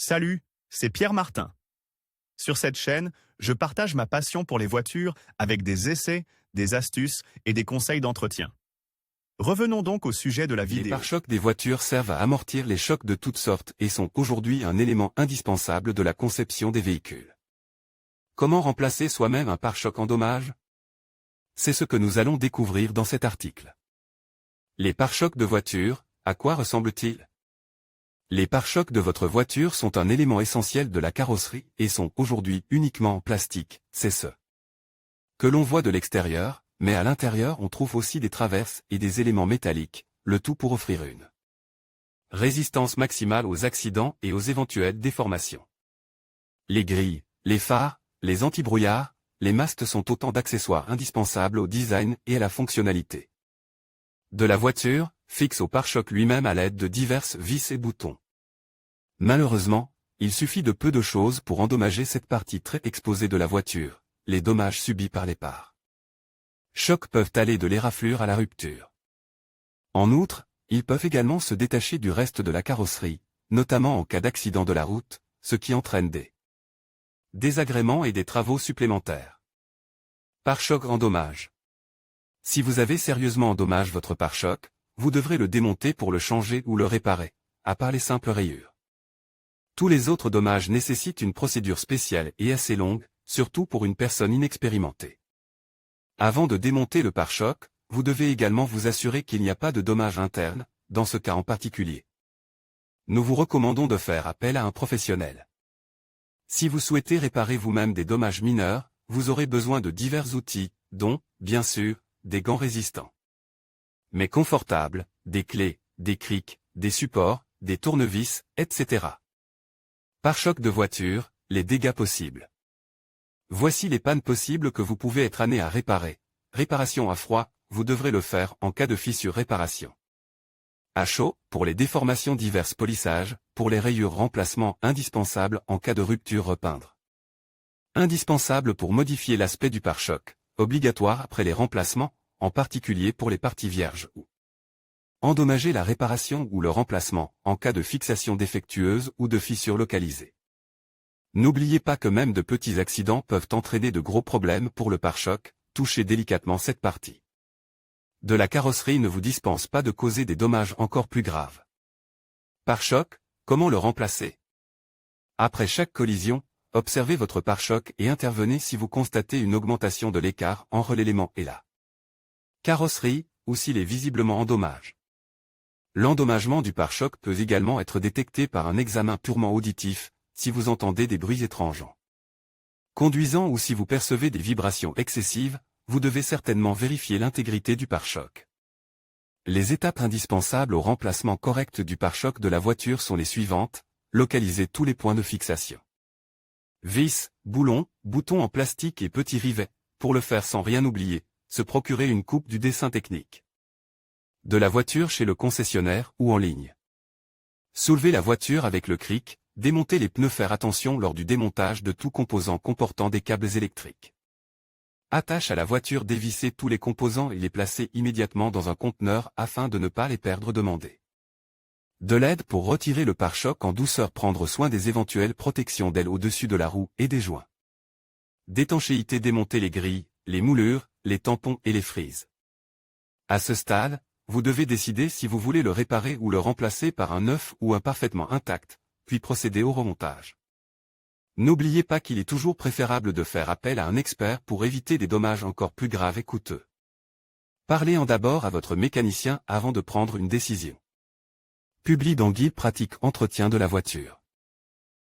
Salut, c'est Pierre Martin. Sur cette chaîne, je partage ma passion pour les voitures avec des essais, des astuces et des conseils d'entretien. Revenons donc au sujet de la vidéo. Les pare-chocs des voitures servent à amortir les chocs de toutes sortes et sont aujourd'hui un élément indispensable de la conception des véhicules. Comment remplacer soi-même un pare-choc endommage? C'est ce que nous allons découvrir dans cet article. Les pare-chocs de voiture, à quoi ressemblent-ils? Les pare-chocs de votre voiture sont un élément essentiel de la carrosserie et sont aujourd'hui uniquement en plastique, c'est ce que l'on voit de l'extérieur, mais à l'intérieur on trouve aussi des traverses et des éléments métalliques, le tout pour offrir une résistance maximale aux accidents et aux éventuelles déformations. Les grilles, les phares, les antibrouillards, les mastes sont autant d'accessoires indispensables au design et à la fonctionnalité de la voiture, fixe au pare-choc lui-même à l'aide de diverses vis et boutons. Malheureusement, il suffit de peu de choses pour endommager cette partie très exposée de la voiture, les dommages subis par les pare-chocs peuvent aller de l'éraflure à la rupture. En outre, ils peuvent également se détacher du reste de la carrosserie, notamment en cas d'accident de la route, ce qui entraîne des désagréments et des travaux supplémentaires. Pare-choc endommage. Si vous avez sérieusement endommagé votre pare-choc, vous devrez le démonter pour le changer ou le réparer, à part les simples rayures. Tous les autres dommages nécessitent une procédure spéciale et assez longue, surtout pour une personne inexpérimentée. Avant de démonter le pare-choc, vous devez également vous assurer qu'il n'y a pas de dommages internes, dans ce cas en particulier. Nous vous recommandons de faire appel à un professionnel. Si vous souhaitez réparer vous-même des dommages mineurs, vous aurez besoin de divers outils, dont, bien sûr, des gants résistants, mais confortables, des clés, des crics, des supports, des tournevis, etc. Pare-choc de voiture, les dégâts possibles. Voici les pannes possibles que vous pouvez être amené à réparer. Réparation à froid, vous devrez le faire en cas de fissure réparation. À chaud, pour les déformations diverses polissage, pour les rayures remplacement indispensable en cas de rupture repeindre. Indispensable pour modifier l'aspect du pare-choc, obligatoire après les remplacements, en particulier pour les parties vierges ou endommager la réparation ou le remplacement, en cas de fixation défectueuse ou de fissure localisée. N'oubliez pas que même de petits accidents peuvent entraîner de gros problèmes pour le pare-choc, touchez délicatement cette partie de la carrosserie ne vous dispense pas de causer des dommages encore plus graves. Pare-choc, comment le remplacer? Après chaque collision, observez votre pare-choc et intervenez si vous constatez une augmentation de l'écart entre l'élément et la carrosserie, ou s'il est visiblement endommagé. L'endommagement du pare-choc peut également être détecté par un examen purement auditif, si vous entendez des bruits étranges en conduisant ou si vous percevez des vibrations excessives, vous devez certainement vérifier l'intégrité du pare-choc. Les étapes indispensables au remplacement correct du pare-choc de la voiture sont les suivantes: localiser tous les points de fixation. Vis, boulons, boutons en plastique et petits rivets, pour le faire sans rien oublier, se procurer une coupe du dessin technique de la voiture chez le concessionnaire ou en ligne. Soulevez la voiture avec le cric, démontez les pneus, faire attention lors du démontage de tout composant comportant des câbles électriques. Attache à la voiture, dévisser tous les composants et les placer immédiatement dans un conteneur afin de ne pas les perdre. Demandez de l'aide pour retirer le pare-choc en douceur, prendre soin des éventuelles protections d'ailes au-dessus de la roue et des joints d'étanchéité, démonter les grilles, les moulures, les tampons et les frises. À ce stade, vous devez décider si vous voulez le réparer ou le remplacer par un neuf ou un parfaitement intact, puis procéder au remontage. N'oubliez pas qu'il est toujours préférable de faire appel à un expert pour éviter des dommages encore plus graves et coûteux. Parlez d'abord à votre mécanicien avant de prendre une décision. Publie dans Guide pratique entretien de la voiture.